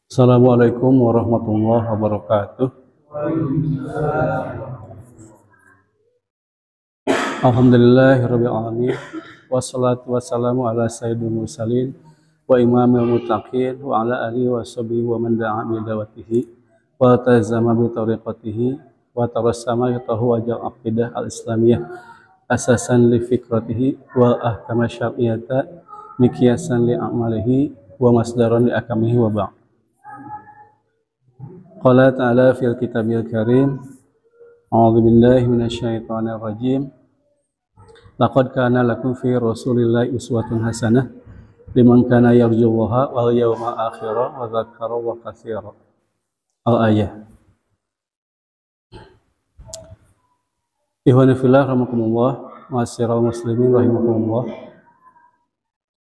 Assalamualaikum warahmatullahi wabarakatuh. Alhamdulillahirabbil alamin. Wassalatu wassalamu ala sayyidil mursalin wa imamil muttaqin wa ala alihi washabihi wa man da'a bi da'watihi wa tazama bi tariqatihi wa tarassama yatahu wajal aqidah al-islamiyah asasan li fikratihi wa ahkama syar'iyyata miqyasan li a'malihi wa masdaran li akamihi wa ba'd. Qala ta'ala fil kitabil karim, a'udzu billahi minasyaitonir rajim. Laqad kana lakum fi rasulillahi uswatun hasanah liman kana yarjullaha wal yawmal akhir wa dzakarallaha katsiran. Al-ayah. Ikhwani fillah rahimakumullah, ma'asyiral muslimin rahimakumullah.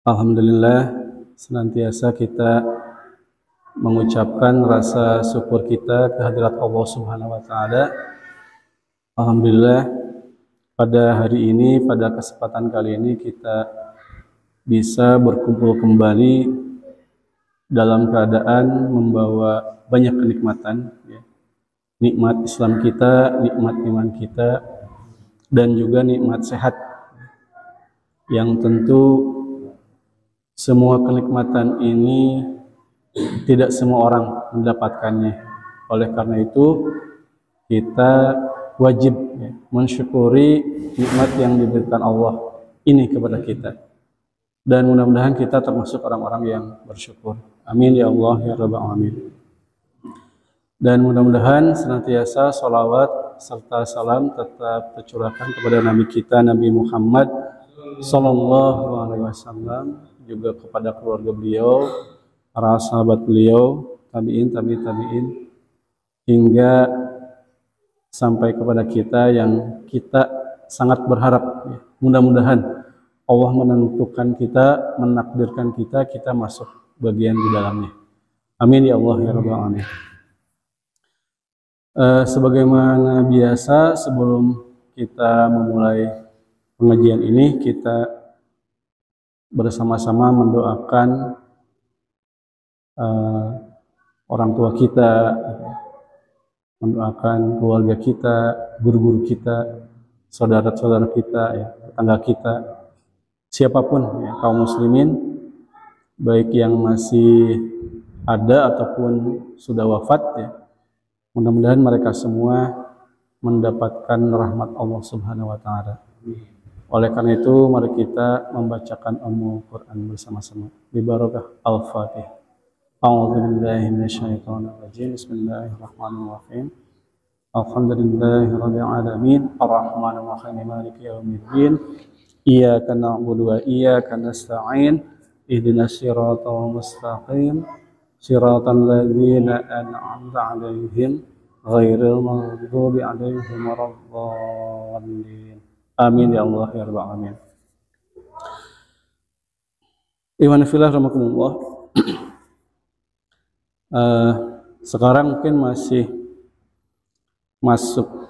Alhamdulillah, senantiasa kita mengucapkan rasa syukur kita kehadirat Allah Subhanahu wa taala. Alhamdulillah, pada hari ini, pada kesempatan kali ini kita bisa berkumpul kembali dalam keadaan membawa banyak kenikmatan, ya. Nikmat Islam kita, nikmat iman kita, dan juga nikmat sehat. Yang tentu semua kenikmatan ini tidak semua orang mendapatkannya. Oleh karena itu kita wajib, ya, mensyukuri nikmat yang diberikan Allah ini kepada kita. Dan mudah-mudahan kita termasuk orang-orang yang bersyukur. Amin ya Allah ya Rabbal alamin. Dan mudah-mudahan senantiasa sholawat serta salam tetap tercurahkan kepada Nabi kita Nabi Muhammad Sallallahu Alaihi Wasallam, juga kepada keluarga beliau, para sahabat beliau, tabi'in, hingga sampai kepada kita yang kita sangat berharap, ya, mudah-mudahan Allah menentukan kita, menakdirkan kita masuk bagian di dalamnya. Amin ya Allah ya Rabbal alamin. Sebagaimana biasa, sebelum kita memulai pengajian ini, kita bersama-sama mendoakan orang tua kita, mendoakan keluarga kita, guru-guru kita, saudara-saudara kita, ya, tetangga kita, siapapun, ya, kaum muslimin, baik yang masih ada ataupun sudah wafat, ya, mudah-mudahan mereka semua mendapatkan rahmat Allah Subhanahu wa taala. Oleh karena itu, mari kita membacakan Al-Quran bersama-sama. Bibarakah Al-Fatihah. A'udzu billahi minasyaitonir rajim. Bismillahirrahmanirrahim. Alhamdulillahirabbil alamin. Arrahmanir rahim. Maliki yaumiddin. Iyyaka na'budu wa iyyaka nasta'in. Ihdinas siratal mustaqim. Siratal ladzina an'amta 'alaihim ghairil maghdubi 'alaihim waladdallin. Amin ya Allah ya Rabbal alamin. Ikhwan fillah rahimakumullah. Sekarang mungkin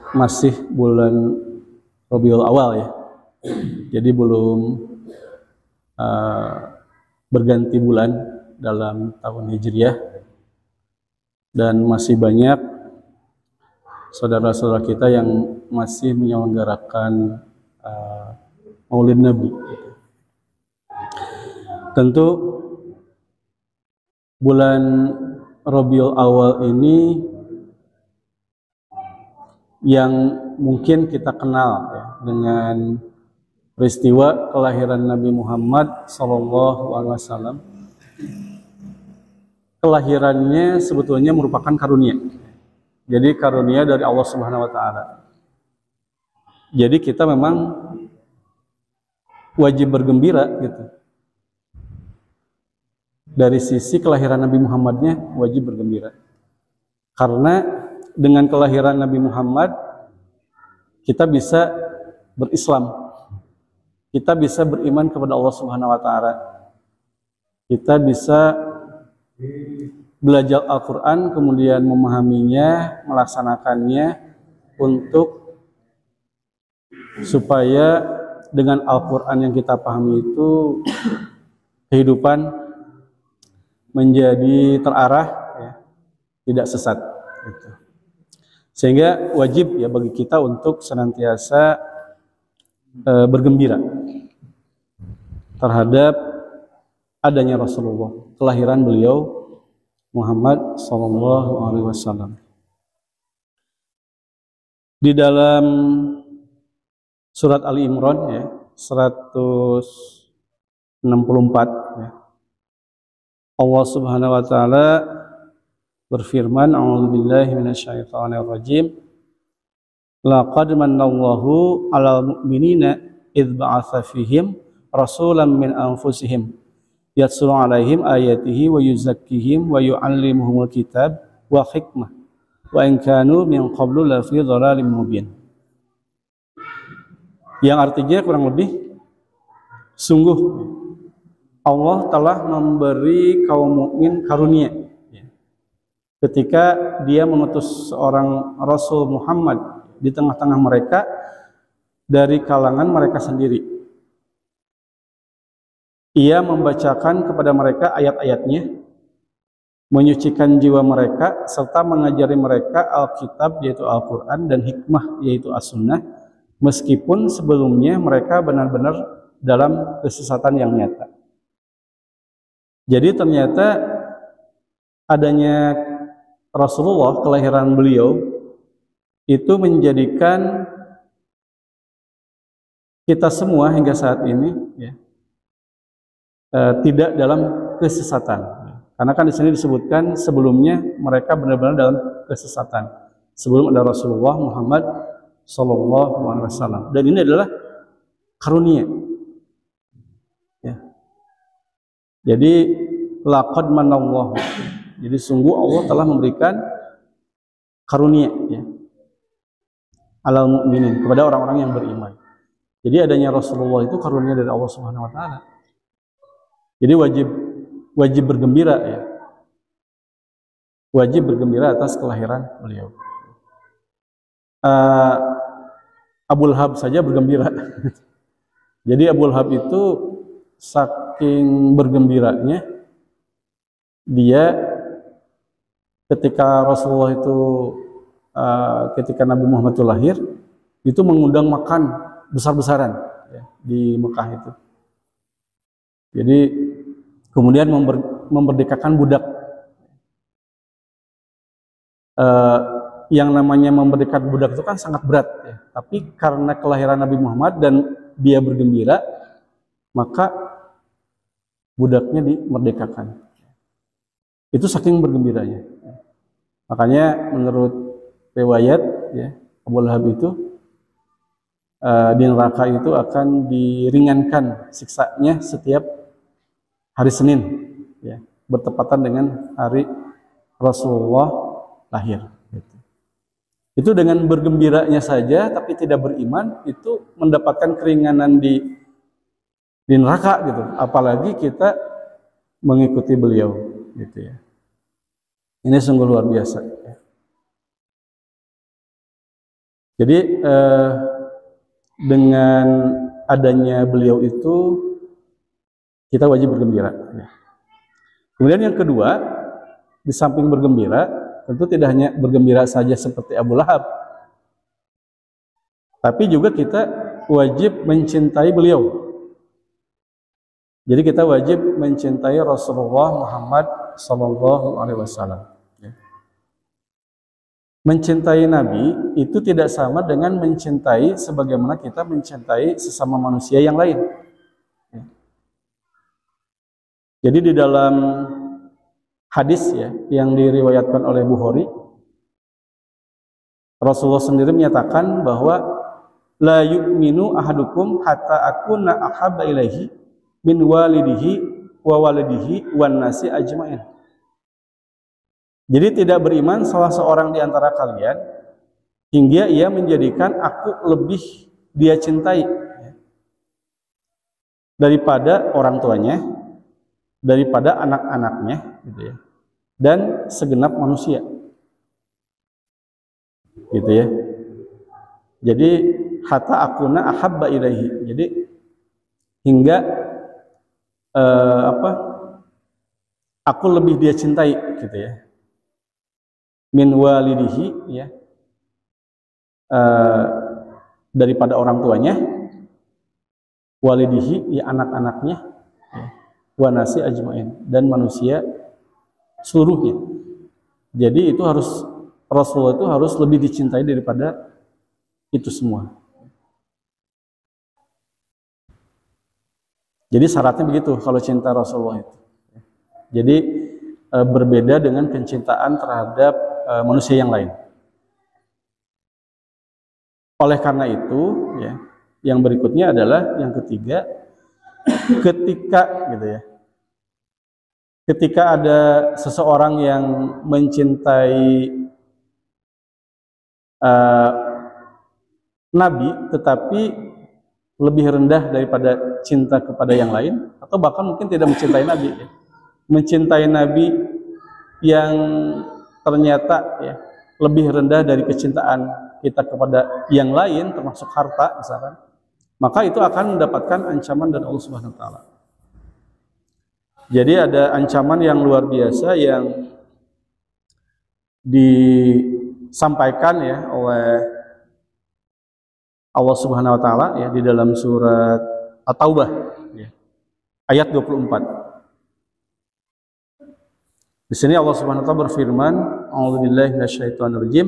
masih bulan Rabiul Awal, ya. Jadi belum berganti bulan dalam tahun Hijriah, dan masih banyak saudara-saudara kita yang masih menyelenggarakan Maulid Nabi. Tentu bulan Rabiul Awal ini yang mungkin kita kenal, ya, dengan peristiwa kelahiran Nabi Muhammad SAW. Kelahirannya sebetulnya merupakan karunia. Jadi karunia dari Allah Subhanahu wa taala. Jadi kita memang wajib bergembira, gitu. Dari sisi kelahiran Nabi Muhammadnya wajib bergembira. Karena dengan kelahiran Nabi Muhammad kita bisa berislam. Kita bisa beriman kepada Allah Subhanahu wa taala. Kita bisa belajar Al-Quran, kemudian memahaminya, melaksanakannya, untuk supaya dengan Al-Quran yang kita pahami itu kehidupan menjadi terarah, ya, tidak sesat. Gitu. Sehingga wajib ya bagi kita untuk senantiasa bergembira terhadap adanya Rasulullah, kelahiran beliau Muhammad SAW. Di dalam surat Ali Imran ya 164 ya, Allah Subhanahu wa taala berfirman, a'udzubillahi minasyaitonirrajim, laqad manallahu 'alal mu'minina idz ba'atsa fihim rasulan min anfusihim yatlu 'alaihim ayatihi wa yuzakkihim wa yu'allimuhumul kitab wa hikmah wa in kanu min qablu lafi dhalalim mubin. Yang artinya kurang lebih, sungguh Allah telah memberi kaum mukmin karunia ketika Dia mengutus seorang Rasul Muhammad di tengah-tengah mereka dari kalangan mereka sendiri. Ia membacakan kepada mereka ayat-ayatnya, menyucikan jiwa mereka, serta mengajari mereka Alkitab yaitu Al-Quran dan hikmah yaitu As-Sunnah, meskipun sebelumnya mereka benar-benar dalam kesesatan yang nyata. Jadi ternyata adanya Rasulullah, kelahiran beliau, itu menjadikan kita semua hingga saat ini ya, tidak dalam kesesatan. Karena kan di sini disebutkan sebelumnya mereka benar-benar dalam kesesatan sebelum ada Rasulullah Muhammad SAW. Dan ini adalah karunia. Ya. Jadi laqad manallahu. Jadi sungguh Allah telah memberikan karunia ya, alal mu'minin, kepada orang-orang yang beriman. Jadi adanya Rasulullah itu karunia dari Allah Subhanahu wa taala. Jadi wajib bergembira ya. Wajib bergembira atas kelahiran beliau. Abu Lahab saja bergembira. Jadi Abu Lahab itu saking bergembiranya dia ketika Rasulullah itu ketika Nabi Muhammad itu lahir, itu mengundang makan besar-besaran ya, di Mekah itu. Jadi kemudian memerdekakan budak. Yang namanya memerdekakan budak itu kan sangat berat ya. Tapi karena kelahiran Nabi Muhammad dan dia bergembira, maka budaknya dimerdekakan. Itu saking bergembiranya. Makanya menurut riwayat ya, Abu Lahab itu di neraka itu akan diringankan siksanya setiap hari Senin ya, bertepatan dengan hari Rasulullah lahir gitu. Itu dengan bergembiranya saja tapi tidak beriman itu mendapatkan keringanan di neraka gitu, apalagi kita mengikuti beliau gitu ya. Ini sungguh luar biasa ya. Jadi dengan adanya beliau itu kita wajib bergembira ya. Kemudian yang kedua, di samping bergembira, tentu tidak hanya bergembira saja seperti Abu Lahab, tapi juga kita wajib mencintai beliau. Jadi kita wajib mencintai Rasulullah Muhammad SAW. Mencintai Nabi itu tidak sama dengan mencintai sebagaimana kita mencintai sesama manusia yang lain. Jadi di dalam hadis ya yang diriwayatkan oleh Bukhari, Rasulullah sendiri menyatakan bahwa la yu'minu ahadukum hatta akuna ahabba ilaihi min walidihi wa walidihi wan nasi ajmain. Jadi tidak beriman salah seorang di antara kalian hingga ia menjadikan aku lebih dia cintai daripada orang tuanya, daripada anak-anaknya gitu ya, dan segenap manusia gitu ya. Jadi hatta akuna ahabba ilaihi, jadi hingga apa? Aku lebih dia cintai gitu ya. Min walidihi ya. Daripada orang tuanya, walidihi ya anak-anaknya, ya. Wa nasi ajmain dan manusia seluruhnya. Jadi itu harus Rasulullah itu harus lebih dicintai daripada itu semua. Jadi syaratnya begitu kalau cinta Rasulullah itu. Jadi berbeda dengan kecintaan terhadap manusia yang lain. Oleh karena itu, ya, yang berikutnya adalah yang ketiga, ketika gitu ya, ketika ada seseorang yang mencintai Nabi, tetapi lebih rendah daripada cinta kepada yang lain, atau bahkan mungkin tidak mencintai Nabi, ya. Mencintai Nabi yang ternyata ya lebih rendah dari kecintaan kita kepada yang lain, termasuk harta misalkan, maka itu akan mendapatkan ancaman dari Allah Subhanahu wa taala. Jadi ada ancaman yang luar biasa yang disampaikan ya oleh Allah Subhanahu wa taala ya di dalam surat At-Taubah ya, ayat 24. Di sini Allah Subhanahu wa taala berfirman, "A'udzubillahi minasyaitonirrajim.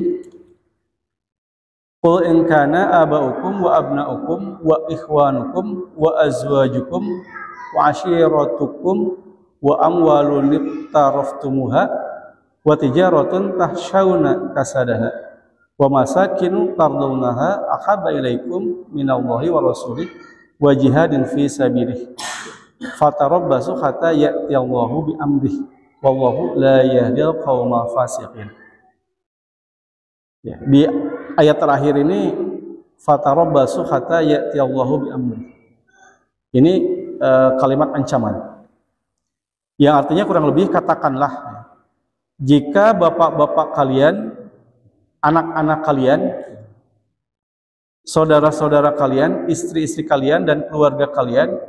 Qul in kana aba'ukum wa abna'ukum wa ikhwanukum wa azwajukum wa ashiratukum wa amwalun iqtaraftumuha wa tijaratun tahshawna kasadaha wa masakinu tardawnaha ahabba ilaikum minallahi wa rasulih wa jihadin fi sabilih fatarabbasu hatta ya'tiyallahu bi amrih wallahu la yahdil qauma fasiqin." Ya, di ayat terakhir ini fatarabbasu hatta ya'tiyallahu bi amrih. Ini kalimat ancaman. Yang artinya kurang lebih katakanlah jika bapak-bapak kalian, anak-anak kalian, saudara-saudara kalian, istri-istri kalian dan keluarga kalian,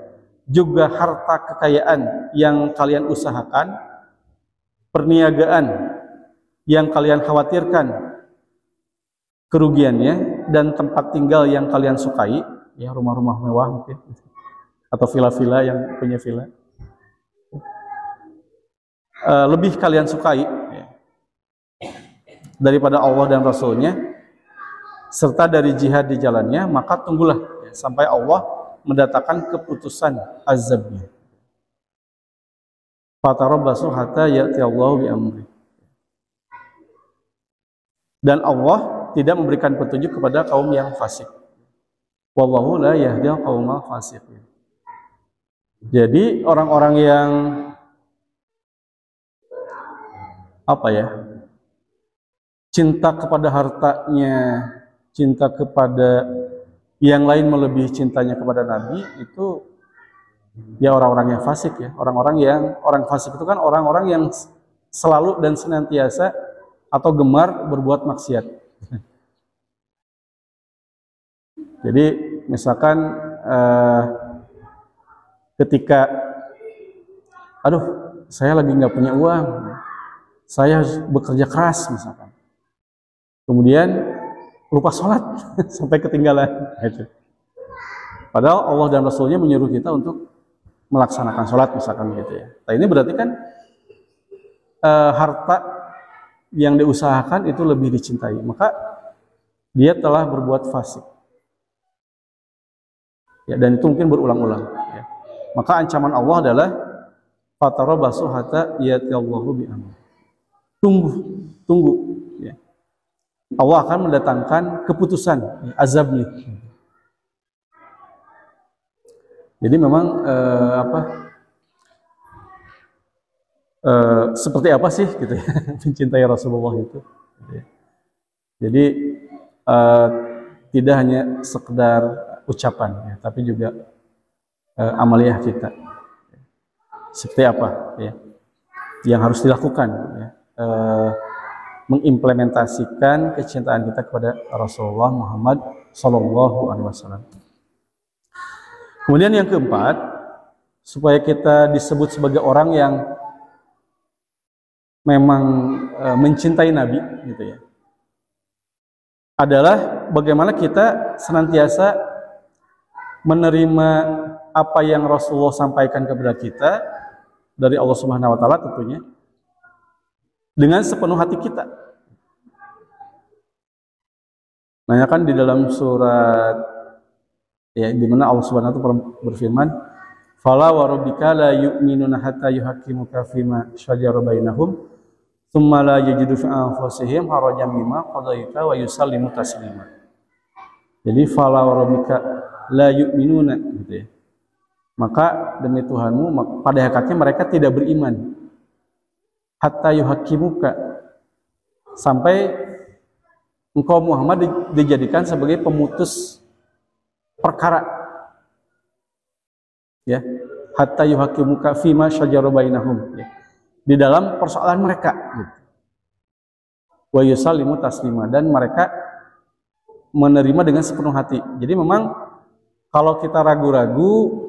juga harta kekayaan yang kalian usahakan, perniagaan yang kalian khawatirkan kerugiannya, dan tempat tinggal yang kalian sukai, ya rumah-rumah mewah mungkin, atau villa-villa yang punya villa, lebih kalian sukai ya, daripada Allah dan Rasulnya, serta dari jihad di jalannya, maka tunggulah ya, sampai Allah mendatangkan keputusan azabnya. Fatarabbasu hatta ya'tiyallahu bi amri. Dan Allah tidak memberikan petunjuk kepada kaum yang fasik. Wallahu la yahdil qauma fasiqin. Jadi orang-orang yang apa ya? Cinta kepada hartanya, cinta kepada yang lain melebihi cintanya kepada Nabi, itu ya orang-orang yang fasik ya. Orang fasik itu kan orang-orang yang selalu dan senantiasa atau gemar berbuat maksiat. Jadi misalkan ketika aduh saya lagi nggak punya uang, saya harus bekerja keras misalkan, kemudian lupa sholat sampai ketinggalan. Padahal Allah dan Rasulnya menyuruh kita untuk melaksanakan sholat misalkan gitu ya. Nah ini berarti kan harta yang diusahakan itu lebih dicintai, maka dia telah berbuat fasik. Ya, dan itu mungkin berulang-ulang. Ya. Maka ancaman Allah adalah fatarabbasu hatta ya'tiyallahu bi amri. Tunggu. Ya. Allah akan mendatangkan keputusan, ya, azabnya. Jadi memang seperti apa sih gitu ya mencintai Rasulullah itu. Gitu ya. Jadi tidak hanya sekedar ucapan ya, tapi juga amaliyah kita. Seperti apa ya yang harus dilakukan ya, mengimplementasikan kecintaan kita kepada Rasulullah Muhammad Sallallahu Alaihi Wasallam. Kemudian yang keempat, supaya kita disebut sebagai orang yang memang mencintai Nabi gitu ya, adalah bagaimana kita senantiasa menerima apa yang Rasulullah sampaikan kepada kita dari Allah Subhanahu wa taala tentunya dengan sepenuh hati kita. Nah, kan di dalam surat ya di mana Allah Subhanahu wa taala berfirman, "Fala wa rabbika la yu'minuna hatta yuhaqqimuka fima shajara bainahum, tsumma la yajidu fi anfusihim harajan mimma qadaita wa yusallimu taslima." Jadi fala wa rabbika la yu'minuna gitu ya. Maka demi Tuhanmu, pada hakikatnya mereka tidak beriman. Hatta yuhaqqimuka, sampai engkau Muhammad dijadikan sebagai pemutus perkara. Ya. Hatta yuhaqqimuka fima syajara bainahum, ya. Di dalam persoalan mereka gitu. Wa yusallimu taslima, dan mereka menerima dengan sepenuh hati. Jadi memang kalau kita ragu-ragu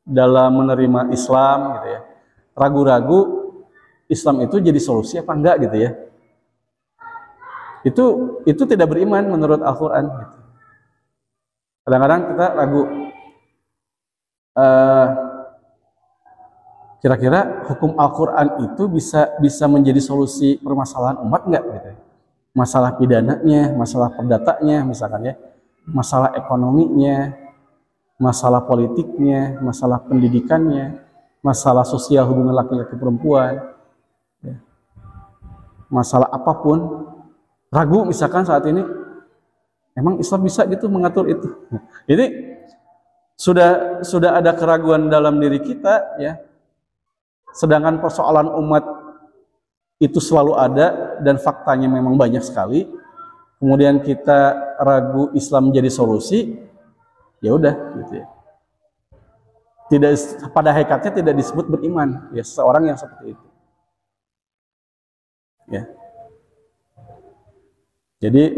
dalam menerima Islam gitu ya, ragu-ragu Islam itu jadi solusi apa enggak gitu ya, itu tidak beriman menurut Al-Quran gitu. Kadang-kadang kita ragu, kira-kira hukum Al-Quran itu bisa menjadi solusi permasalahan umat enggak gitu, masalah pidananya, masalah perdatanya misalkan ya, masalah ekonominya, masalah politiknya, masalah pendidikannya, masalah sosial hubungan laki-laki perempuan, ya. Masalah apapun, ragu misalkan saat ini, emang Islam bisa gitu mengatur itu? Jadi sudah ada keraguan dalam diri kita, ya. Sedangkan persoalan umat itu selalu ada dan faktanya memang banyak sekali. Kemudian kita ragu Islam menjadi solusi. Ya udah gitu ya. Tidak, pada hakikatnya tidak disebut beriman ya seseorang yang seperti itu. Ya. Jadi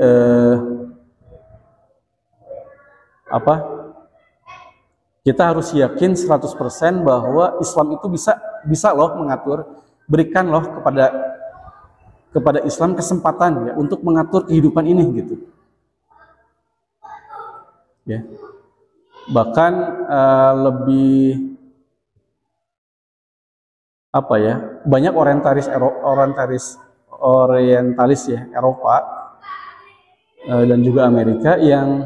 kita harus yakin 100% bahwa Islam itu bisa loh mengatur, berikan loh kepada Islam kesempatan ya untuk mengatur kehidupan ini gitu. Ya. Bahkan lebih banyak orientalis ya Eropa dan juga Amerika yang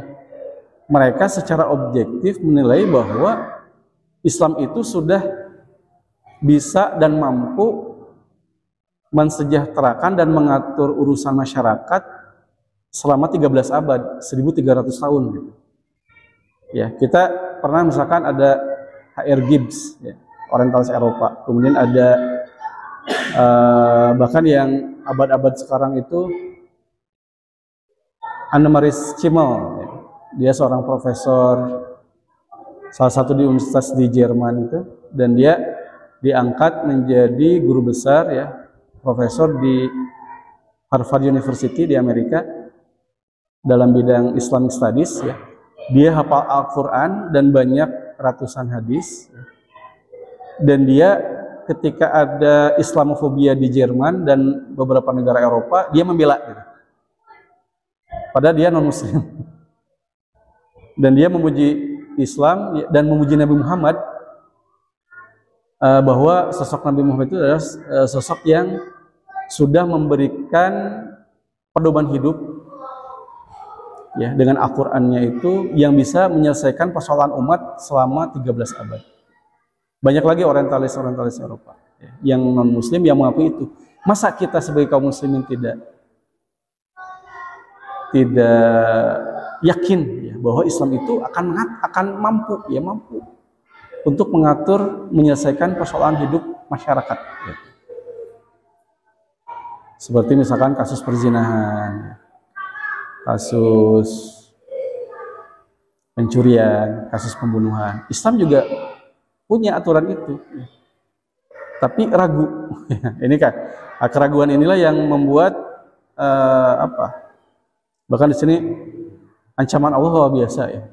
mereka secara objektif menilai bahwa Islam itu sudah bisa dan mampu mensejahterakan dan mengatur urusan masyarakat selama 13 abad, 1300 tahun gitu. Ya, kita pernah misalkan ada H.R. Gibbs, ya, orientalis Eropa. Kemudian ada bahkan yang abad-abad sekarang itu Annemarie Schimmel, ya. Dia seorang profesor salah satu di universitas di Jerman itu, dan dia diangkat menjadi guru besar ya, profesor di Harvard University di Amerika dalam bidang Islamic Studies ya. Dia hafal Al-Quran dan banyak ratusan hadis. Dan dia ketika ada Islamofobia di Jerman dan beberapa negara Eropa, dia membela gitu. Padahal dia non-muslim. Dan dia memuji Islam dan memuji Nabi Muhammad, bahwa sosok Nabi Muhammad itu adalah sosok yang sudah memberikan pedoman hidup ya, dengan Al-Qur'annya itu yang bisa menyelesaikan persoalan umat selama 13 abad. Banyak lagi orientalis Eropa ya, yang non-muslim yang mengakui itu. Masa kita sebagai kaum muslimin tidak yakin ya, bahwa Islam itu akan mampu untuk mengatur, menyelesaikan persoalan hidup masyarakat ya. Seperti misalkan kasus perzinahan, kasus pencurian, kasus pembunuhan. Islam juga punya aturan itu, tapi ragu. Ini kan keraguan inilah yang membuat bahkan di sini ancaman Allah luar biasa ya.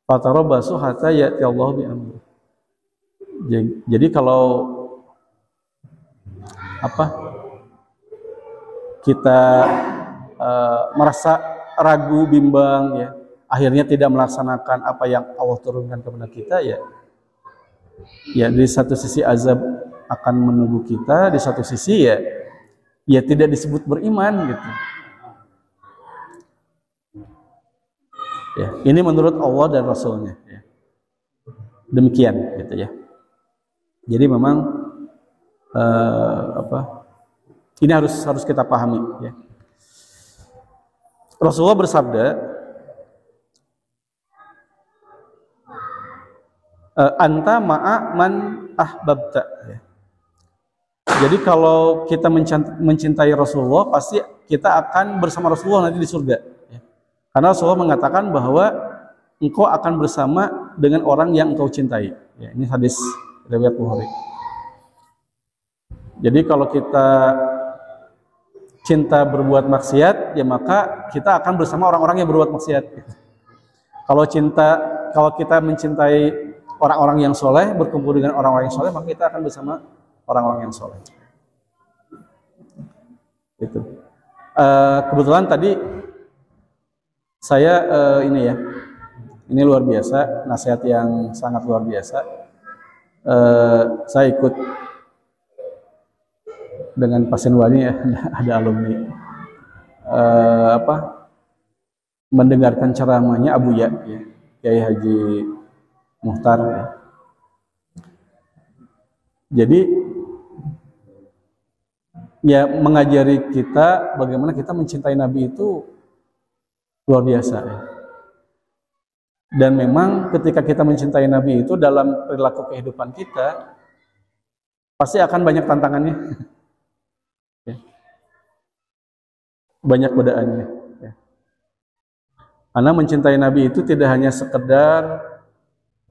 Fatarabbasu hatta ya'ti Allah bi amri. Jadi kalau apa kita merasa ragu, bimbang, ya, akhirnya tidak melaksanakan apa yang Allah turunkan kepada kita, ya di satu sisi azab akan menunggu kita, di satu sisi ya tidak disebut beriman gitu. Ya, ini menurut Allah dan Rasulnya. Ya. Demikian, gitu ya. Jadi memang ini harus kita pahami. Ya. Rasulullah bersabda, anta ma'a man ahbabta. Ya. Jadi kalau kita mencintai Rasulullah, pasti kita akan bersama Rasulullah nanti di surga. Ya. Karena Rasulullah mengatakan bahwa engkau akan bersama dengan orang yang engkau cintai. Ya, ini hadis riwayat Bukhari. Jadi kalau kita cinta berbuat maksiat, ya maka kita akan bersama orang-orang yang berbuat maksiat. Kalau kita mencintai orang-orang yang soleh, berkumpul dengan orang-orang yang soleh, maka kita akan bersama orang-orang yang soleh. Itu. Kebetulan tadi saya ini luar biasa, nasihat yang sangat luar biasa. Saya ikut dengan pasien wali, ya, ada alumni mendengarkan ceramahnya Abu Ya, Kiai Haji Muhtar. Ya. Jadi ya mengajari kita bagaimana kita mencintai Nabi itu luar biasa. Ya. Dan memang ketika kita mencintai Nabi itu dalam perilaku kehidupan kita pasti akan banyak tantangannya. Ya. Banyak godaannya. Ya. Karena mencintai Nabi itu tidak hanya sekedar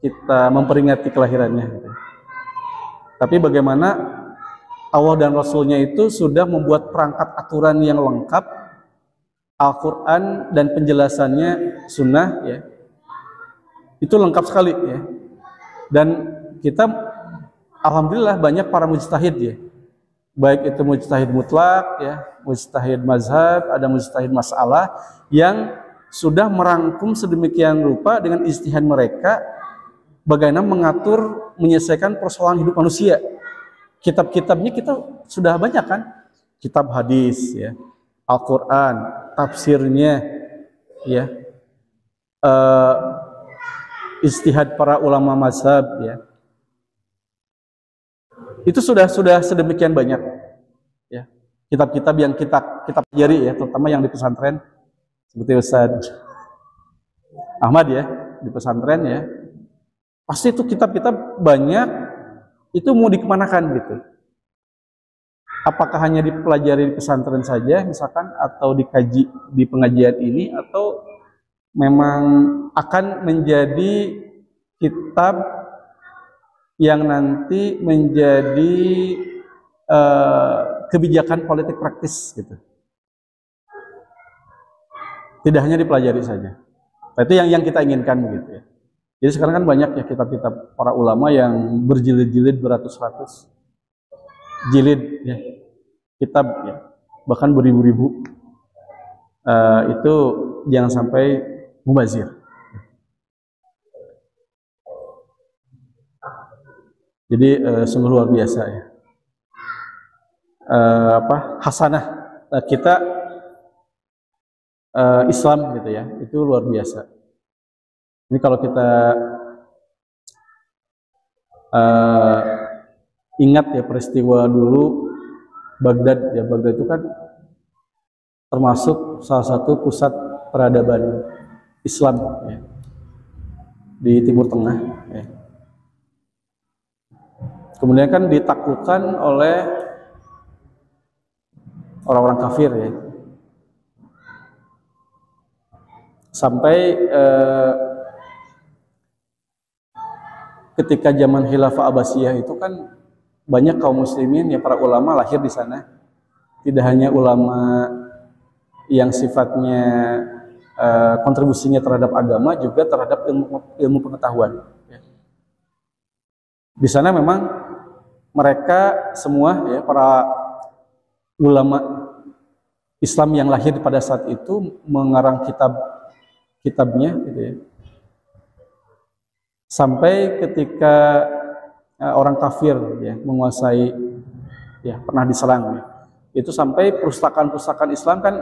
kita memperingati kelahirannya, gitu. Tapi bagaimana Allah dan Rasulnya itu sudah membuat perangkat aturan yang lengkap, Al-Quran dan penjelasannya Sunnah, ya, itu lengkap sekali, ya. Dan kita alhamdulillah banyak para mujtahid, ya, baik itu mujtahid mutlak, ya, mujtahid mazhab, ada mujtahid masalah yang sudah merangkum sedemikian rupa dengan ijtihad mereka bagaimana mengatur, menyelesaikan persoalan hidup manusia. Kitab-kitabnya kita sudah banyak kan, kitab hadis, ya, Al-Quran, tafsirnya, ya, ijtihad para ulama mazhab, ya, itu sudah sedemikian banyak, ya, kitab-kitab yang kita pelajari, ya, terutama yang di pesantren seperti Ustaz Ahmad, ya, di pesantren, ya, pasti itu kitab-kitab banyak, itu mau dikemanakan gitu. Apakah hanya dipelajari di pesantren saja misalkan, atau dikaji di pengajian ini, atau memang akan menjadi kitab yang nanti menjadi kebijakan politik praktis gitu. Tidak hanya dipelajari saja. Itu yang kita inginkan begitu, ya. Jadi sekarang kan banyak, ya, kitab-kitab para ulama yang berjilid-jilid, beratus-ratus jilid, ya, kitab, ya, bahkan beribu-ribu. Itu jangan sampai mubazir. Jadi sungguh luar biasa, ya. Hasanah kita Islam gitu, ya, itu luar biasa. Ini kalau kita ingat, ya, peristiwa dulu Baghdad, ya, Baghdad itu kan termasuk salah satu pusat peradaban Islam, ya, di Timur Tengah, ya. Kemudian kan ditaklukkan oleh orang-orang kafir, ya, sampai ketika zaman Khilafah Abbasiyah itu kan banyak kaum muslimin, ya, para ulama lahir di sana. Tidak hanya ulama yang sifatnya kontribusinya terhadap agama, juga terhadap ilmu pengetahuan, ya. Di sana memang mereka semua ya para ulama Islam yang lahir pada saat itu mengarang kitabnya gitu ya. Sampai ketika orang kafir ya menguasai ya pernah diserang ya. Itu sampai perpustakaan-perpustakaan Islam kan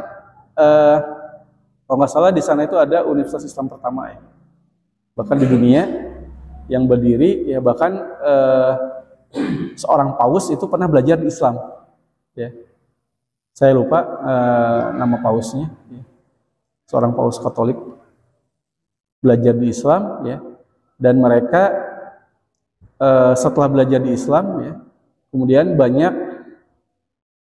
kalau nggak salah di sana itu ada Universitas Islam pertama ya. Bahkan di dunia yang berdiri ya bahkan seorang paus itu pernah belajar di Islam ya. Saya lupa nama pausnya ya. Seorang paus Katolik belajar di Islam ya, dan mereka setelah belajar di Islam ya, kemudian banyak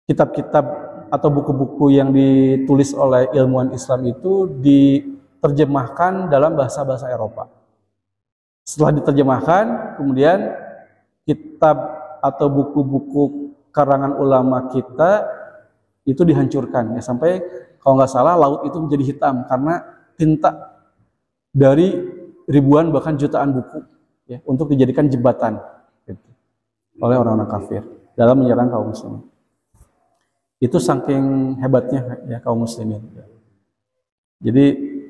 kitab-kitab atau buku-buku yang ditulis oleh ilmuwan Islam itu diterjemahkan dalam bahasa-bahasa Eropa. Setelah diterjemahkan, kemudian kitab atau buku-buku karangan ulama kita itu dihancurkan ya, sampai kalau nggak salah laut itu menjadi hitam karena tinta dari ribuan bahkan jutaan buku ya, untuk dijadikan jembatan gitu, oleh orang-orang kafir dalam menyerang kaum muslimin. Itu saking hebatnya ya kaum muslimin. Jadi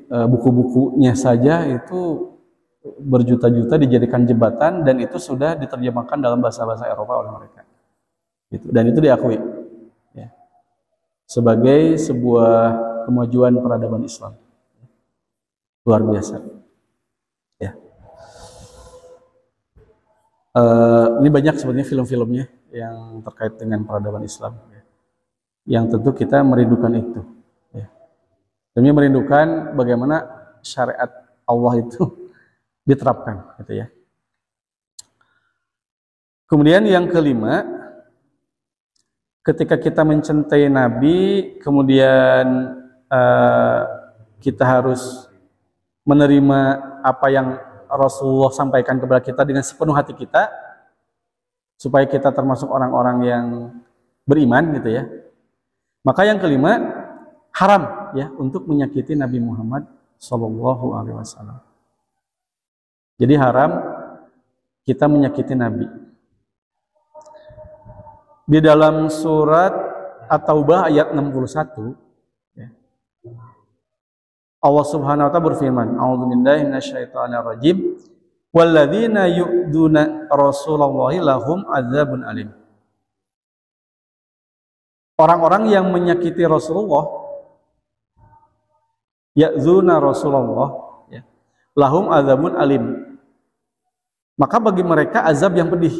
buku-bukunya saja itu berjuta-juta dijadikan jembatan dan itu sudah diterjemahkan dalam bahasa-bahasa Eropa oleh mereka. Gitu. Dan itu diakui ya, sebagai sebuah kemajuan peradaban Islam. Luar biasa. Ya. Ini banyak sebenarnya film-filmnya yang terkait dengan peradaban Islam. Ya. Yang tentu kita merindukan itu. Ya. Demi merindukan bagaimana syariat Allah itu diterapkan, gitu ya. Kemudian yang kelima, ketika kita mencintai Nabi, kemudian kita harus menerima apa yang Rasulullah sampaikan kepada kita dengan sepenuh hati kita, supaya kita termasuk orang-orang yang beriman, gitu ya. Maka yang kelima, haram ya untuk menyakiti Nabi Muhammad SAW. Jadi haram kita menyakiti Nabi. Di dalam surat At-Taubah ayat 61 ya, Allah Subhanahu wa taala berfirman, "A'udzubillahi minasyaitonir rajim. Walladzina yu'duna Rasulullahi lahum adzabun alim." Orang-orang yang menyakiti Rasulullah, ya'dzuna Rasulullah ya, lahum adzabun alim. Maka bagi mereka azab yang pedih.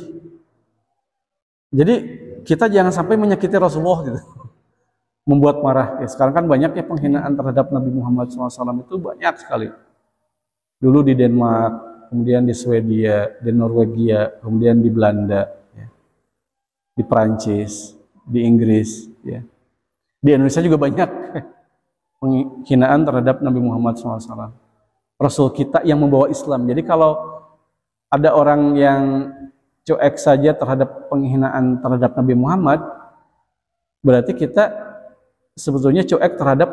Jadi kita jangan sampai menyakiti Rasulullah gitu, membuat marah. Ya, sekarang kan banyak ya penghinaan terhadap Nabi Muhammad SAW itu banyak sekali. Dulu di Denmark, kemudian di Swedia, di Norwegia, kemudian di Belanda, ya, di Perancis, di Inggris, ya. Di Indonesia juga banyak penghinaan terhadap Nabi Muhammad SAW. Rasul kita yang membawa Islam. Jadi kalau ada orang yang cuek saja terhadap penghinaan terhadap Nabi Muhammad, berarti kita sebetulnya cuek terhadap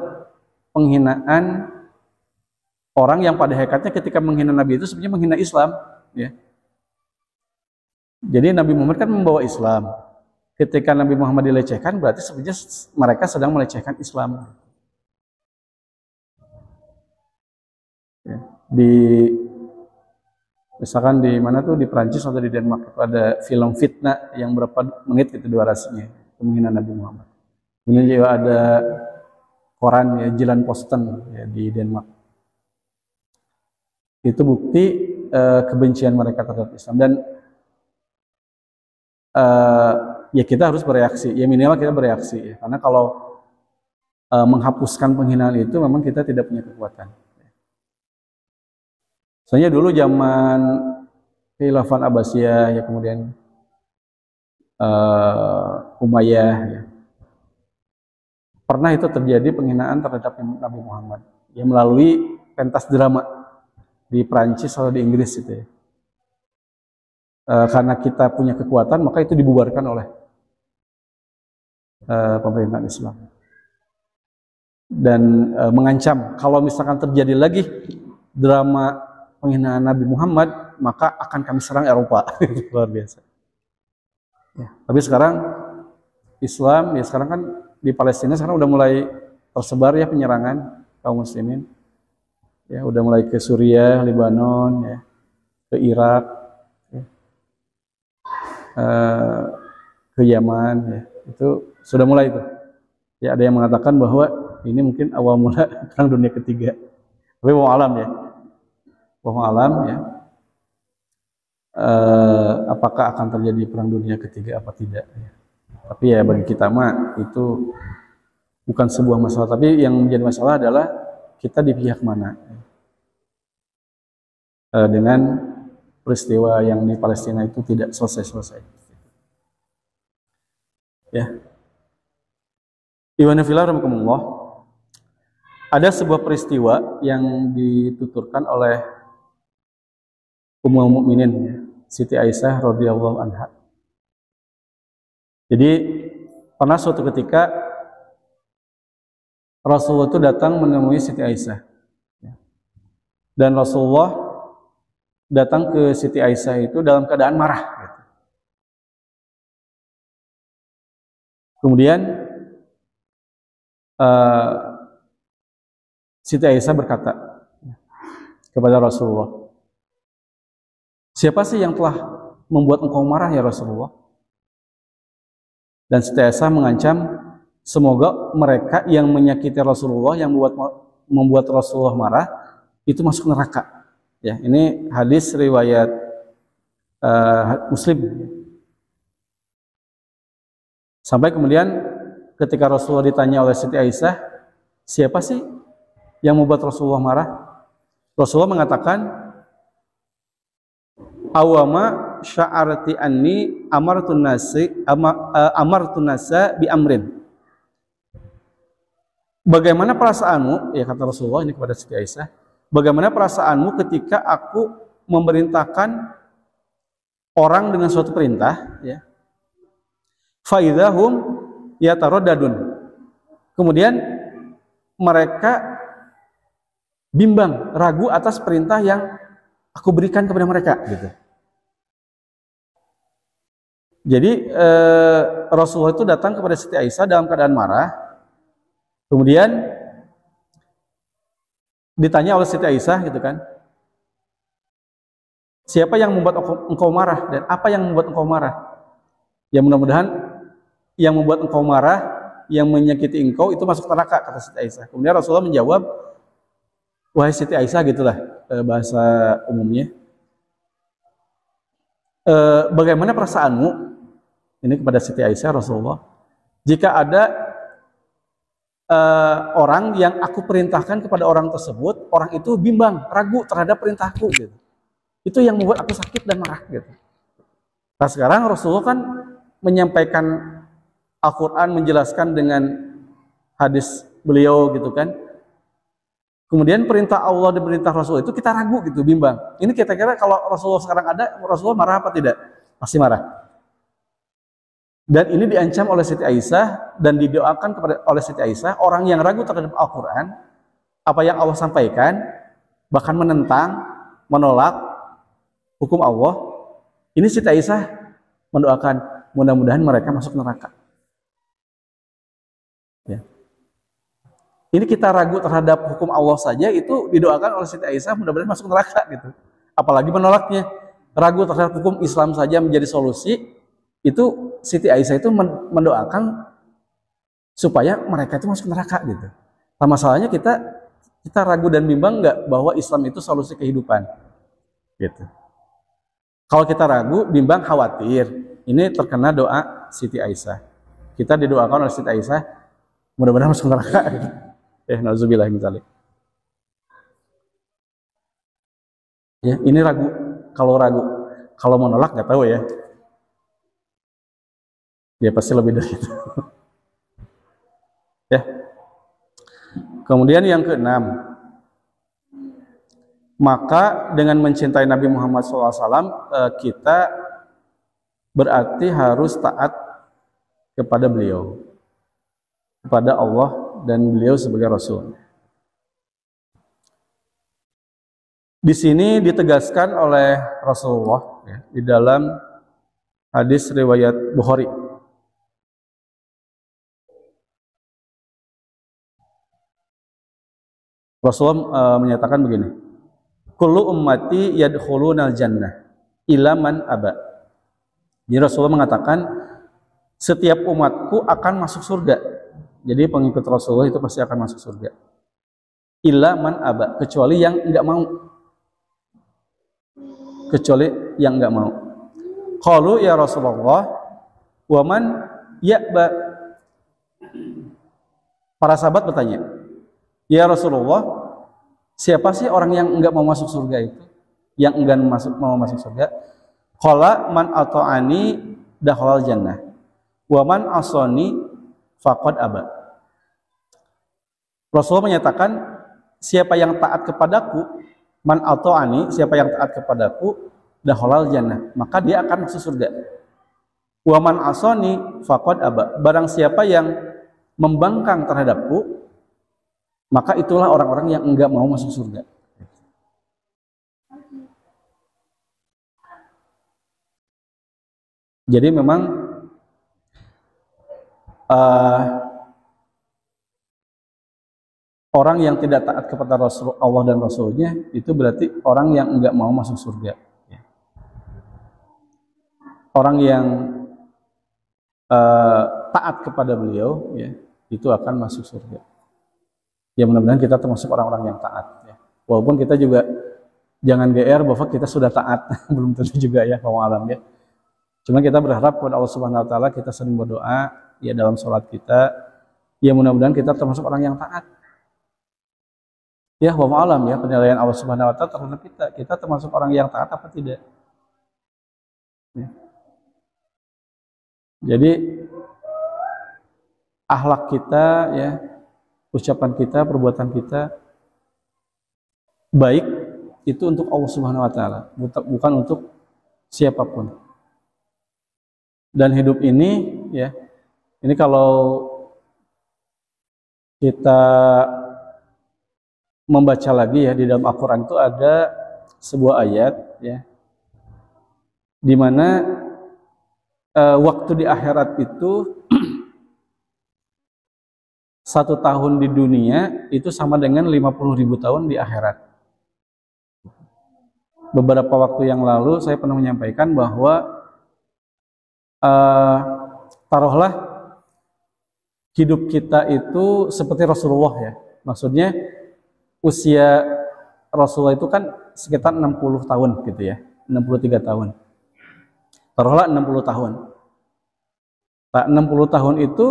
penghinaan orang yang pada hakikatnya ketika menghina Nabi itu sebenarnya menghina Islam. Ya. Jadi Nabi Muhammad kan membawa Islam. Ketika Nabi Muhammad dilecehkan, berarti sebenarnya mereka sedang melecehkan Islam. Ya. Misalkan di mana tuh, di Prancis atau di Denmark ada film fitnah yang berapa menit gitu durasinya, menghina Nabi Muhammad. Kemudian juga ada koran ya, Jylland Posten ya, di Denmark. Itu bukti kebencian mereka terhadap Islam, dan ya kita harus bereaksi. Ya minimal kita bereaksi ya. Karena kalau menghapuskan penghinaan itu memang kita tidak punya kekuatan. Soalnya dulu zaman Khilafah Abbasiyah ya, kemudian Umayyah ya, pernah itu terjadi penghinaan terhadap Nabi Muhammad ya, melalui pentas drama di Prancis atau di Inggris itu ya. Karena kita punya kekuatan, maka itu dibubarkan oleh pemerintahan Islam dan mengancam kalau misalkan terjadi lagi drama penghinaan Nabi Muhammad, maka akan kami serang Eropa. Luar biasa. Ya, tapi sekarang Islam, ya sekarang kan di Palestina sekarang udah mulai tersebar ya penyerangan kaum muslimin. Ya, udah mulai ke Suriah, Lebanon, ya, ke Irak, ya, ke Yaman, ya, itu sudah mulai itu. Ya, ada yang mengatakan bahwa ini mungkin awal mula perang dunia ketiga. Tapi wallahu alam ya, wallahu alam ya. Apakah akan terjadi perang dunia ketiga apa tidak? Ya. Tapi ya bagi kita mah itu bukan sebuah masalah. Tapi yang menjadi masalah adalah kita di pihak mana dengan peristiwa yang di Palestina itu tidak selesai-selesai. Ya. Iwan fillah rahimakumullah. Ada sebuah peristiwa yang dituturkan oleh Ummul Mukminin ya, Siti Aisyah radhiyallahu anha. Jadi pernah suatu ketika Rasulullah itu datang menemui Siti Aisyah. Dan Rasulullah datang ke Siti Aisyah itu dalam keadaan marah. Kemudian Siti Aisyah berkata kepada Rasulullah, "Siapa sih yang telah membuat engkau marah ya Rasulullah?" Dan Siti Aisyah mengancam, semoga mereka yang menyakiti Rasulullah, yang membuat Rasulullah marah, itu masuk neraka. Ya, ini hadis riwayat Muslim. Sampai kemudian ketika Rasulullah ditanya oleh Siti Aisyah, siapa sih yang membuat Rasulullah marah? Rasulullah mengatakan, awama sya'arti anni amartun nasa bi amrin. Bagaimana perasaanmu, ya kata Rasulullah ini kepada Siti Aisyah, bagaimana perasaanmu ketika aku memerintahkan orang dengan suatu perintah, ya, faidahum yataradadun, kemudian mereka bimbang, ragu atas perintah yang aku berikan kepada mereka, gitu. Jadi Rasulullah itu datang kepada Siti Aisyah dalam keadaan marah. Kemudian ditanya oleh Siti Aisyah, gitu kan, siapa yang membuat engkau marah dan apa yang membuat engkau marah? Ya mudah-mudahan yang membuat engkau marah, yang menyakiti engkau itu masuk neraka, kata Siti Aisyah. Kemudian Rasulullah menjawab, wahai Siti Aisyah, gitulah bahasa umumnya, bagaimana perasaanmu, ini kepada Siti Aisyah Rasulullah, jika ada orang yang aku perintahkan kepada orang tersebut, orang itu bimbang, ragu terhadap perintahku, gitu. Itu yang membuat aku sakit dan marah, gitu. Nah sekarang Rasulullah kan menyampaikan Al-Quran, menjelaskan dengan hadis beliau, gitu kan. Kemudian perintah Allah dan perintah Rasul itu kita ragu, gitu, bimbang. Ini kita kira kalau Rasulullah sekarang ada, Rasulullah marah apa tidak? Pasti marah. Dan ini diancam oleh Siti Aisyah dan didoakan oleh Siti Aisyah, orang yang ragu terhadap Al-Quran, apa yang Allah sampaikan, bahkan menentang, menolak hukum Allah. Ini Siti Aisyah mendoakan, mudah-mudahan mereka masuk neraka. Ya. Ini kita ragu terhadap hukum Allah saja, itu didoakan oleh Siti Aisyah, mudah-mudahan masuk neraka, gitu. Apalagi menolaknya. Ragu terhadap hukum Islam saja menjadi solusi, itu Siti Aisyah itu mendoakan supaya mereka itu masuk neraka, gitu. Nah, masalahnya kita ragu dan bimbang nggak bahwa Islam itu solusi kehidupan, gitu. Kalau kita ragu, bimbang, khawatir, ini terkena doa Siti Aisyah. Kita didoakan oleh Siti Aisyah, mudah-mudahan masuk neraka, gitu. Nauzubillah min dzalik. Ya, ini ragu. Kalau ragu, kalau menolak nggak tahu ya. Ya pasti lebih dari itu. Ya. Kemudian yang keenam, maka dengan mencintai Nabi Muhammad SAW, kita berarti harus taat kepada beliau, kepada Allah dan beliau sebagai Rasul. Di sini ditegaskan oleh Rasulullah ya, di dalam hadis riwayat Bukhari. Rasulullah menyatakan begini, kullu ummati yadkhulunal jannah illa man aba. Jadi Rasulullah mengatakan setiap umatku akan masuk surga. Jadi pengikut Rasulullah itu pasti akan masuk surga. Illa man aba, kecuali yang enggak mau. Kecuali yang enggak mau. Qalu ya Rasulullah, wa man ya'ba? Para sahabat bertanya, ya Rasulullah, siapa sih orang yang enggak mau masuk surga itu? Yang enggan mau masuk surga? Qala man ata'ani dakhalal jannah wa man asani faqad aba. Rasulullah menyatakan siapa yang taat kepadaku, man ata'ani, siapa yang taat kepadaku dakhalal jannah, maka dia akan masuk surga. Wa man asani faqad aba. Barang siapa yang membangkang terhadapku, maka itulah orang-orang yang enggak mau masuk surga. Jadi memang orang yang tidak taat kepada Allah dan Rasulnya itu berarti orang yang enggak mau masuk surga. Orang yang taat kepada beliau, ya, itu akan masuk surga. Ya mudah-mudahan kita termasuk orang-orang yang taat. Ya. Walaupun kita juga jangan GR bahwa kita sudah taat, belum tentu juga ya, wallahu alam ya. Cuma kita berharap kepada Allah Subhanahu Wa Taala, kita sering berdoa ya dalam sholat kita, ya mudah-mudahan kita termasuk orang yang taat. Ya wallahu alam ya, penilaian Allah Subhanahu Wa Taala terhadap kita termasuk orang yang taat apa tidak? Ya. Jadi akhlak kita ya, ucapan kita, perbuatan kita baik itu untuk Allah Subhanahu Wa Taala, bukan untuk siapapun. Dan hidup ini ya, ini kalau kita membaca lagi ya di dalam Al-Qur'an itu ada sebuah ayat ya, di mana waktu di akhirat itu 1 tahun di dunia itu sama dengan 50.000 tahun di akhirat. Beberapa waktu yang lalu saya pernah menyampaikan bahwa taruhlah hidup kita itu seperti Rasulullah ya. Maksudnya usia Rasulullah itu kan sekitar 60 tahun gitu ya, 63 tahun. Taruhlah 60 tahun. Nah, 60 tahun itu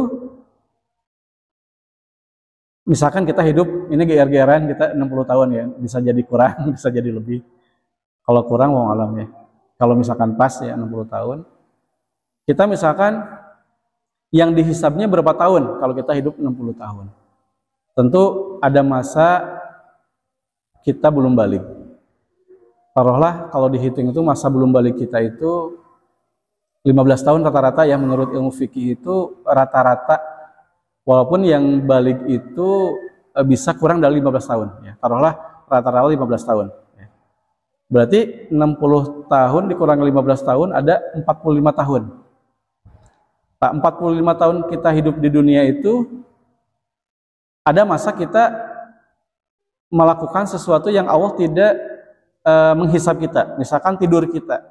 misalkan kita hidup ini GR-GRan kita 60 tahun ya, bisa jadi kurang, bisa jadi lebih. Kalau kurang wallahu alam ya. Kalau misalkan pas ya 60 tahun. Kita misalkan yang dihisabnya berapa tahun kalau kita hidup 60 tahun. Tentu ada masa kita belum balik. Taruhlah kalau dihitung itu masa belum balik kita itu 15 tahun rata-rata ya, menurut ilmu fikih itu rata-rata, walaupun yang balik itu bisa kurang dari 15 tahun ya. Taruhlah rata-rata 15 tahun ya. Berarti 60 tahun dikurangi 15 tahun ada 45 tahun. Nah, 45 tahun kita hidup di dunia itu ada masa kita melakukan sesuatu yang Allah tidak menghisab kita. Misalkan tidur kita.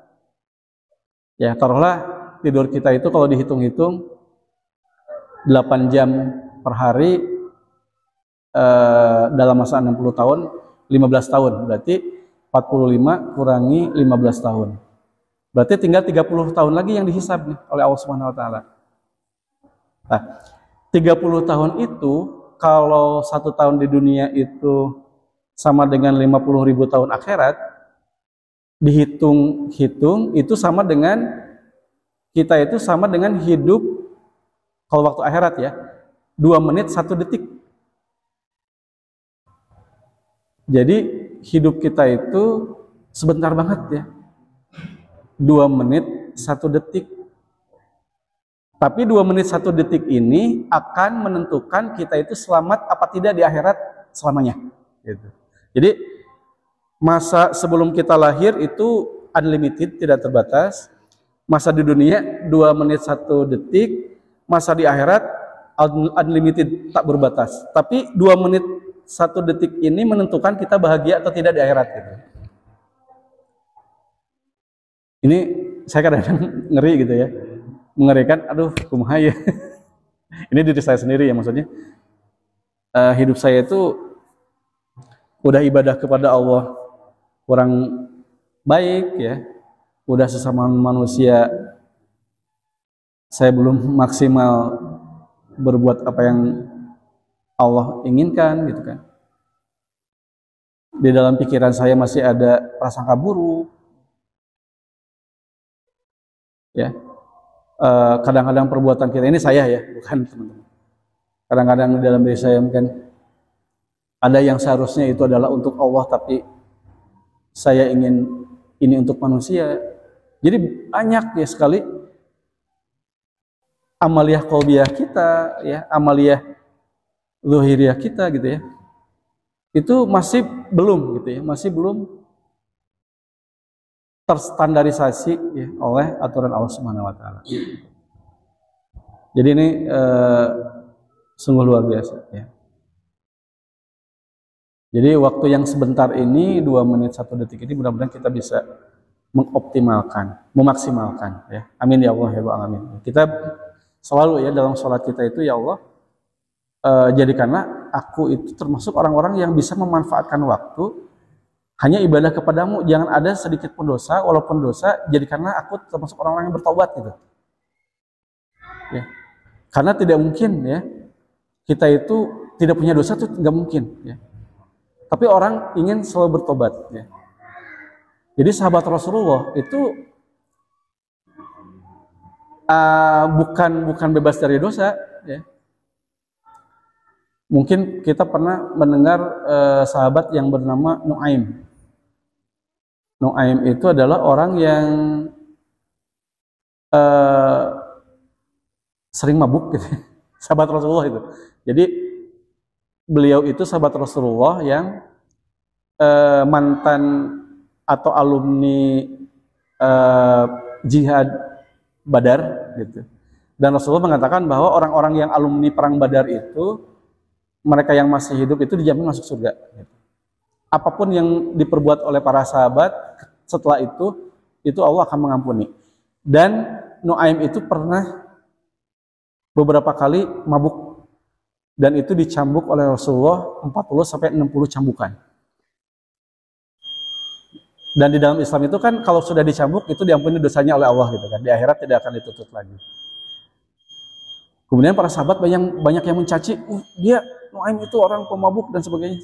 Ya, taruhlah tidur kita itu kalau dihitung-hitung 8 jam per hari dalam masa 60 tahun, 15 tahun. Berarti 45 kurangi 15 tahun. Berarti tinggal 30 tahun lagi yang dihisab nih oleh Allah Subhanahu Wa Taala. Nah, 30 tahun itu kalau 1 tahun di dunia itu sama dengan 50.000 tahun akhirat, dihitung-hitung itu sama dengan kita itu sama dengan hidup kalau waktu akhirat ya 2 menit 1 detik. Jadi hidup kita itu sebentar banget ya, 2 menit 1 detik. Tapi 2 menit 1 detik ini akan menentukan kita itu selamat apa tidak di akhirat selamanya. Gitu. Jadi Masa sebelum kita lahir itu unlimited, tidak terbatas. Masa di dunia 2 menit 1 detik, masa di akhirat unlimited, tak berbatas. Tapi 2 menit 1 detik ini menentukan kita bahagia atau tidak di akhirat gitu. Ini saya kadang-kadang ngeri gitu ya. Mengerikan, aduh kumaha ya. Ini diri saya sendiri ya, maksudnya. Hidup saya itu udah ibadah kepada Allah kurang baik ya. Udah sesama manusia saya belum maksimal berbuat apa yang Allah inginkan gitu kan. Di dalam pikiran saya masih ada prasangka buruk. Ya. Kadang-kadang perbuatan kita ini saya ya, bukan teman-teman. Kadang-kadang di dalam diri saya mungkin ada yang seharusnya itu adalah untuk Allah, tapi saya ingin ini untuk manusia. Jadi banyak ya sekali amaliyah qalbiyah kita ya, amaliyah zuhiriyah kita gitu ya. Itu masih belum gitu ya, masih belum terstandarisasi ya, oleh aturan Allah Subhanahu wa taala. Jadi ini sungguh luar biasa ya. Jadi waktu yang sebentar ini 2 menit 1 detik ini mudah-mudahan kita bisa mengoptimalkan, memaksimalkan ya. Amin ya Allah ya Rabbal alamin. Kita selalu ya dalam sholat kita itu ya Allah jadikanlah aku itu termasuk orang-orang yang bisa memanfaatkan waktu hanya ibadah kepadamu, jangan ada sedikit pun dosa, walaupun dosa jadikanlah aku termasuk orang-orang yang bertaubat gitu. Ya. Karena tidak mungkin ya kita itu tidak punya dosa itu nggak mungkin ya. Tapi orang ingin selalu bertobat ya. Jadi sahabat Rasulullah itu bukan bebas dari dosa ya. Mungkin kita pernah mendengar sahabat yang bernama Nuaim. Nuaim itu adalah orang yang sering mabuk gitu. Sahabat Rasulullah itu. Jadi beliau itu sahabat Rasulullah yang mantan atau alumni jihad Badar gitu. Dan Rasulullah mengatakan bahwa orang-orang yang alumni perang Badar itu, mereka yang masih hidup itu dijamin masuk surga gitu. Apapun yang diperbuat oleh para sahabat setelah itu Allah akan mengampuni. Dan Nuaim itu pernah beberapa kali mabuk dan itu dicambuk oleh Rasulullah 40 sampai 60 cambukan. Dan di dalam Islam itu kan kalau sudah dicambuk itu diampuni dosanya oleh Allah gitu kan. Di akhirat tidak akan ditutup lagi. Kemudian para sahabat banyak yang mencaci, dia Nuaim itu orang pemabuk dan sebagainya.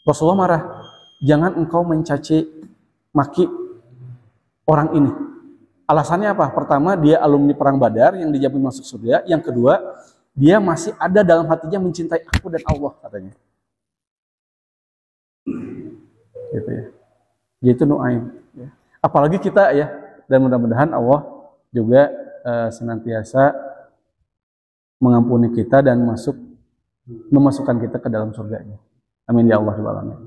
Rasulullah marah, jangan engkau mencaci maki orang ini. Alasannya apa? Pertama, dia alumni perang Badar yang dijamin masuk surga. Yang kedua, dia masih ada dalam hatinya mencintai aku dan Allah katanya. Gitu ya. Yaitu Nuaim. Ya. Apalagi kita ya, dan mudah-mudahan Allah juga senantiasa mengampuni kita dan memasukkan kita ke dalam surganya. Amin ya Allah Rabbal alamin.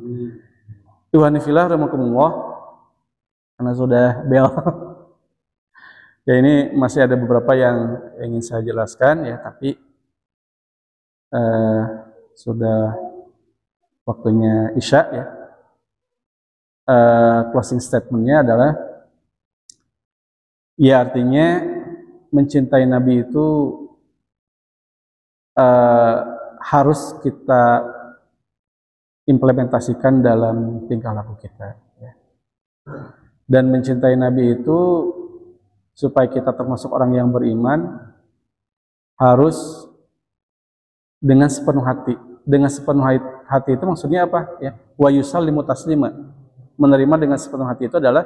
Tuhanifillah rahimakumullah. Karena sudah bel. Ya ini masih ada beberapa yang ingin saya jelaskan ya, tapi sudah waktunya Isya ya. Closing statementnya adalah ya artinya mencintai Nabi itu harus kita implementasikan dalam tingkah laku kita ya. Dan mencintai Nabi itu supaya kita termasuk orang yang beriman harus dengan sepenuh hati. Dengan sepenuh hati itu maksudnya apa ya? Wa yusallimu taslima. Menerima dengan sepenuh hati itu adalah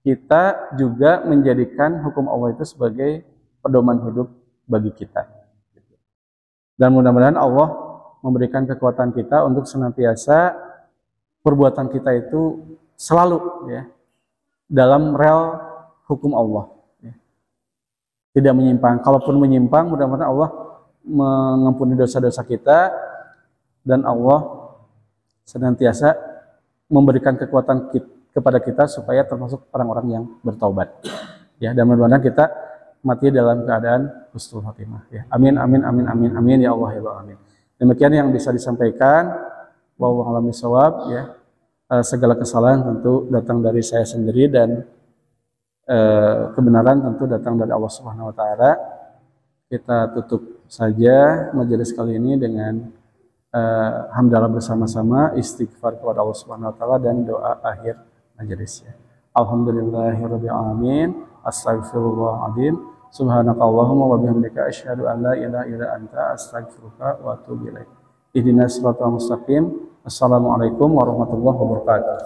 kita juga menjadikan hukum Allah itu sebagai pedoman hidup bagi kita. Dan mudah-mudahan Allah memberikan kekuatan kita untuk senantiasa perbuatan kita itu selalu ya dalam rel hukum Allah. Ya. Tidak menyimpang. Kalaupun menyimpang, mudah-mudahan Allah mengampuni dosa-dosa kita dan Allah senantiasa memberikan kekuatan kepada kita supaya termasuk orang-orang yang bertaubat. Ya, dan mudah-mudahan kita mati dalam keadaan husnul khotimah. Ya, amin amin amin amin amin ya Allah ya Allah amin. Demikian yang bisa disampaikan. Wallahu a'lam bishawab. Ya, segala kesalahan tentu datang dari saya sendiri dan kebenaran tentu datang dari Allah Subhanahu Wa Taala. Kita tutup saja majelis kali ini dengan hamdalah bersama-sama, istighfar kepada Allah Subhanahu Wa Taala dan doa akhir majelisnya. Alhamdulillahirabbil alamin. Astaghfirullahaladzim. Subhanakallahumma wa bihamdika asyhadu an la ilaha illa anta astaghfiruka wa atubu ilaik. Ihdinas siratal mustaqim. Assalamualaikum warahmatullahi wabarakatuh.